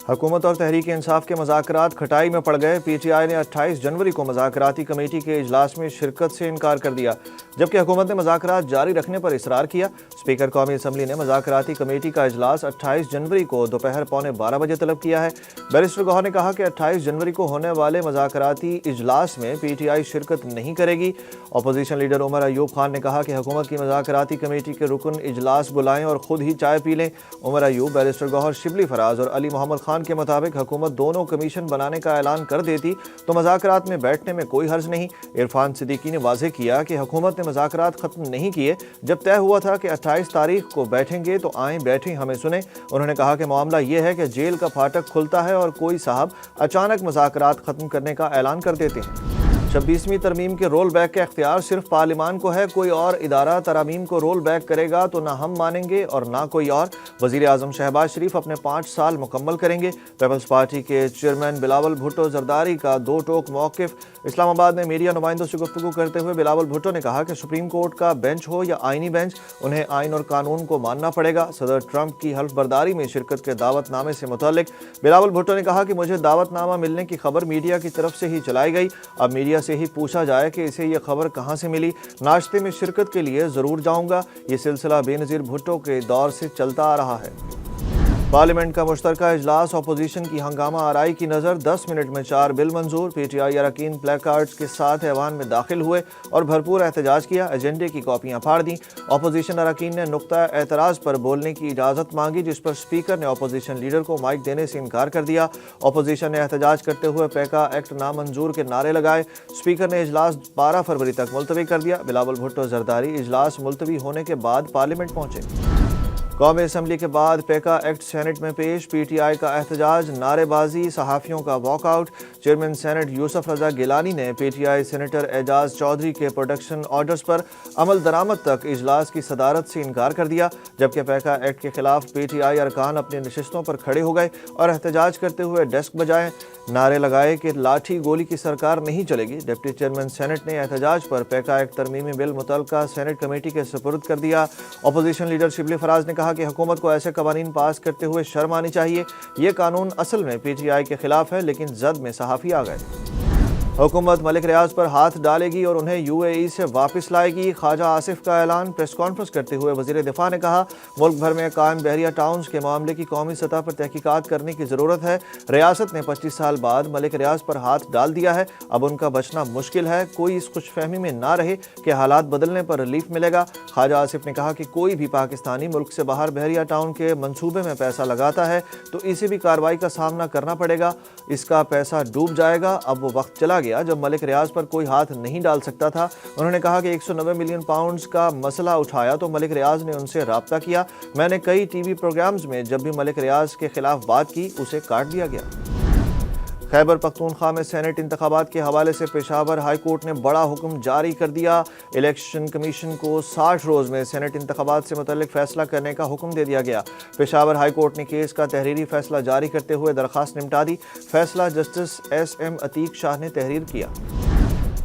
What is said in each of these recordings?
हुकूमत और तहरीक इंसाफ के मुज़ाकरात खटाई में पड़ गए। PTI ने 28 जनवरी को मुज़ाकराती कमेटी के इजलास में शिरकत से इनकार कर दिया, जबकि हुकूमत ने मुज़ाकरात जारी रखने पर इसरार किया। स्पीकर कौमी असम्बली ने मुज़ाकराती कमेटी का इजलास 28 जनवरी को दोपहर 11:15 बजे तलब किया है। बैरिस्टर गौहर ने कहा कि 28 जनवरी को होने वाले मुज़ाकराती इजलास में PTI शिरकत नहीं करेगी। अपोजिशन लीडर उमर अयूब खान ने कहा कि हुकूमत की मुज़ाकराती कमेटी के रुकन इजलास बुलाएं और खुद ही चाय पी लें। उमर अयूब, बैरिस्टर गौहर, शिबली फराज और अली मोहम्मद खान के मुताबिक हुकूमत दोनों कमीशन बनाने का ऐलान कर देती तो मुज़ाकरात में बैठने में कोई हर्ज नहीं। इरफान सिद्दीकी ने वाज़ेह किया कि हुकूमत ने मुज़ाकरात ख़त्म नहीं किए। जब तय हुआ था कि 28 तारीख को बैठेंगे तो आएँ, बैठें, हमें सुने। उन्होंने कहा कि मामला ये है कि जेल का फाटक खुलता है और कोई साहब अचानक मुज़ाकरात ख़त्म करने का ऐलान कर देते हैं। 26वीं तरमीम के रोल बैक का इख्तियार सिर्फ पार्लिमान को है। कोई और इदारा तरमीम को रोल बैक करेगा तो ना हम मानेंगे और ना कोई और। वज़ीर आज़म शहबाज शरीफ अपने 5 साल मुकम्मल करेंगे। पीपल्स पार्टी के चेयरमैन बिलावल भुट्टो जरदारी का दो टोक मौक़िफ़। इस्लामाबाद में मीडिया नुमाइंदों से गुफ्तगू करते हुए बिलावल भुट्टो ने कहा कि सुप्रीम कोर्ट का बेंच हो या आइनी बेंच, उन्हें आइन और कानून को मानना पड़ेगा। सदर ट्रंप की हल्फ बर्दारी में शिरकत के दावतनामे से मुताल्लिक बिलावल भुट्टो ने कहा कि मुझे दावतनामा मिलने की खबर मीडिया की तरफ से ही चलाई गई। अब मीडिया से ही पूछा जाए कि इसे ये खबर कहां से मिली। नाश्ते में शिरकत के लिए जरूर जाऊंगा। ये सिलसिला बेनज़ीर भुट्टो के दौर से चलता आ रहा है। पार्लियामेंट का मुश्तरका इजलास अपोजिशन की हंगामा आराई की नज़र 10 मिनट में 4 बिल मंजूर। PTI अरकान प्लेकार्ड्स के साथ ऐवान में दाखिल हुए और भरपूर एहतजाज किया। एजेंडे की कॉपियां फाड़ दी। अपोजिशन अरकान ने नुक्ता एतराज़ पर बोलने की इजाज़त मांगी, जिस पर स्पीकर ने अपोजिशन लीडर को माइक देने से इनकार कर दिया। अपोजिशन ने एहतजाज करते हुए पैका एक्ट नामंजूर के नारे लगाए। स्पीकर ने इजलास 12 फरवरी तक मुलतवी कर दिया। बिलावल भुट्टो जरदारी इजलास मुलतवी होने के बाद पार्लियामेंट पहुंचे। कौमी असम्बली के बाद पैका एक्ट सेनेट में पेश। PTI का एहतजाज, नारेबाजी, सहाफ़ियों का वॉकआउट। चेयरमैन सेनेट यूसुफ रजा गिलानी ने PTI सेनेटर एजाज चौधरी के प्रोडक्शन ऑर्डर्स पर अमल दरामद तक इजलास की सदारत से इनकार कर दिया, जबकि पैका एक्ट के खिलाफ PTI अरकान अपनी नशिस्तों पर खड़े हो गए और एहतजाज करते हुए डेस्क बजाए, नारे लगाए कि लाठी गोली की सरकार नहीं चलेगी। डिप्टी चेयरमैन सेनेट ने एहतजाज पर पैका एक्ट तरमीमी बिल मुतल्लका सेनेट कमेटी के सुपुर्द कर दिया। अपोजिशन लीडर शिबली फराज ने कहा कि हुकूमत को ऐसे कवानीन पास करते हुए शर्म आनी चाहिए। ये कानून असल में PTI के खिलाफ है, लेकिन जद में सहाफ़ी आ गए। हुकूमत मलिक रियाज पर हाथ डालेगी और उन्हें UAE से वापस लाएगी। ख्वाजा आसिफ का ऐलान। प्रेस कॉन्फ्रेंस करते हुए वज़ीर दिफा ने कहा, मुल्क भर में कायम बहरिया टाउन्स के मामले की कौमी सतह पर तहकीकात करने की ज़रूरत है। रियासत ने 25 साल बाद मलिक रियाज पर हाथ डाल दिया है, अब उनका बचना मुश्किल है। कोई इस खुशफहमी में ना रहे कि हालात बदलने पर रिलीफ मिलेगा। ख्वाजा आसिफ ने कहा कि कोई भी पाकिस्तानी मुल्क से बाहर बहरिया टाउन के मंसूबे में पैसा लगाता है तो इसे भी कार्रवाई का सामना करना पड़ेगा। इसका पैसा डूब जाएगा। अब वो वक्त चला गया जब मलिक रियाज पर कोई हाथ नहीं डाल सकता था। उन्होंने कहा कि 190 मिलियन पाउंड्स का मसला उठाया तो मलिक रियाज ने उनसे राब्ता किया। मैंने कई TV प्रोग्राम्स में जब भी मलिक रियाज के खिलाफ बात की, उसे काट दिया गया। खैबर पख्तूनख्वा में सेनेट इंतखाबात के हवाले से पेशावर हाई कोर्ट ने बड़ा हुक्म जारी कर दिया। इलेक्शन कमीशन को 60 रोज़ में सेनेट इंतखाबात से मुतल्लिक फैसला करने का हुक्म दे दिया गया। पेशावर हाई कोर्ट ने केस का तहरीरी फैसला जारी करते हुए दरख्वास्त निपटा दी। फैसला जस्टिस SM अतीक शाह ने तहरीर किया।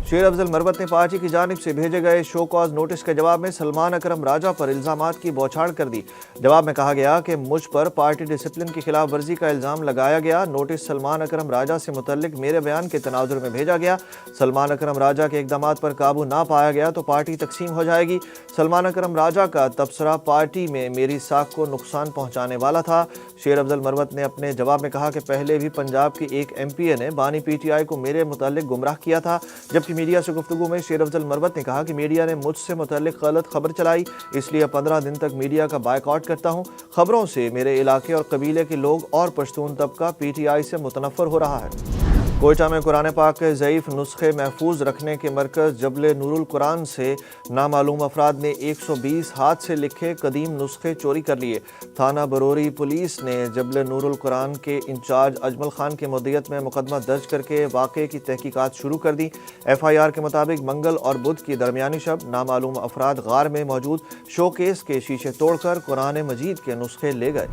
शेर अफजल मरवत ने पार्टी की जानिब से भेजे गए शो कॉज नोटिस के जवाब में सलमान अकरम राजा पर इल्ज़ामात की बौछार कर दी। जवाब में कहा गया कि मुझ पर पार्टी डिसिप्लिन की खिलाफ वर्जी का इल्ज़ाम लगाया गया। नोटिस सलमान अकरम राजा से मुतल्लिक मेरे बयान के तनाजुर में भेजा गया। सलमान अकरम राजा के इक़दामात पर काबू ना पाया गया तो पार्टी तकसीम हो जाएगी। सलमान अकरम राजा का तबसरा पार्टी में मेरी साख को नुकसान पहुँचाने वाला था। शेर अफजल मरवत ने अपने जवाब में कहा कि पहले भी पंजाब की एक MPA ने बानी PTI को मेरे मुताल्लिक गुमराह किया था, जबकि मीडिया से गुफ्तगू में शेर अफजल मरवत ने कहा कि मीडिया ने मुझसे मुतल्लिक गलत खबर चलाई, इसलिए 15 दिन तक मीडिया का बायकॉट करता हूँ। खबरों से मेरे इलाके और कबीले के लोग और पश्तून तबका PTI से मुतनफ़र हो रहा है। कोयटा में कुरान पाक के ज़ईफ़ नुस्खे महफूज रखने के मरकज़ जबल नूरुल कुरान से नामालूम अफराद ने 120 हाथ से लिखे कदीम नुस्खे चोरी कर लिए। थाना बरोरी पुलिस ने जबल नूरुल कुरान के इंचार्ज अजमल खान की मुद्दियत में मुकदमा दर्ज करके वाक़े की तहकीकात शुरू कर दी। FIR के मुताबिक मंगल और बुध की दरमियानी शब नामालूम अफराद गार में मौजूद शोकेस के शीशे तोड़कर कुरान मजीद के नुस्खे ले गए।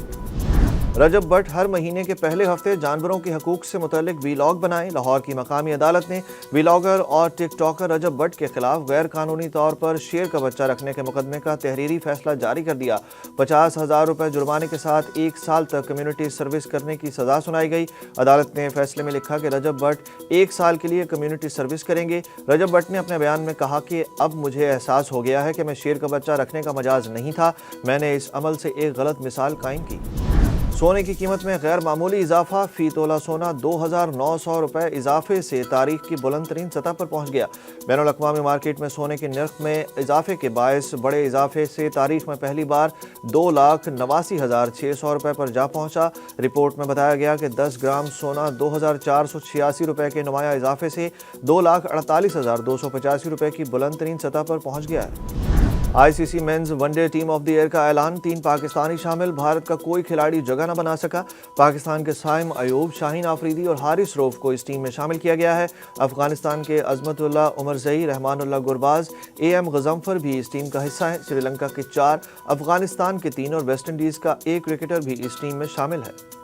रजब भट्ट हर महीने के पहले हफ्ते जानवरों के हकूक से मुतल्लिक वीलॉग बनाएं। लाहौर की मकामी अदालत ने वीलॉगर और टिकटॉकर रजब भट्ट के खिलाफ गैर कानूनी तौर पर शेर का बच्चा रखने के मुकदमे का तहरीरी फैसला जारी कर दिया। 50,000 रुपए जुर्माने के साथ 1 साल तक कम्युनिटी सर्विस करने की सजा सुनाई गई। अदालत ने फैसले में लिखा कि रजब भट्ट 1 साल के लिए कम्युनिटी सर्विस करेंगे। रजब भट्ट ने अपने बयान में कहा कि अब मुझे एहसास हो गया है कि मैं शेर का बच्चा रखने का मजाज नहीं था, मैंने इस अमल से एक गलत मिसाल कायम की। सोने की कीमत में गैर मामूली इजाफा, फी तोला सोना 2,900 रुपए इजाफे से तारीख की बुलंद तरीन सतह पर पहुंच गया। बैनुल अक़वामी मार्केट में सोने के नर्ख में इजाफे के बायस बड़े इजाफे से तारीख में पहली बार 2,89,600 रुपए पर जा पहुंचा। रिपोर्ट में बताया गया कि 10 ग्राम सोना 2,486 रुपए के नुमाया इजाफे से 2,48,285 रुपए की बुलंद तरीन सतह पर पहुंच गया है। ICC men's one day team of the year का ऐलान, 3 पाकिस्तानी शामिल, भारत का कोई खिलाड़ी जगह न बना सका। पाकिस्तान के साइम अयूब, शाहीन आफरीदी और हारिस रऊफ को इस टीम में शामिल किया गया है। अफगानिस्तान के अजमतुल्लाह उमरजई, रहमानुल्लाह गुरबाज, AM गजम्फर भी इस टीम का हिस्सा है। श्रीलंका के 4, अफगानिस्तान के 3 और वेस्ट इंडीज का 1 क्रिकेटर भी इस टीम में शामिल है।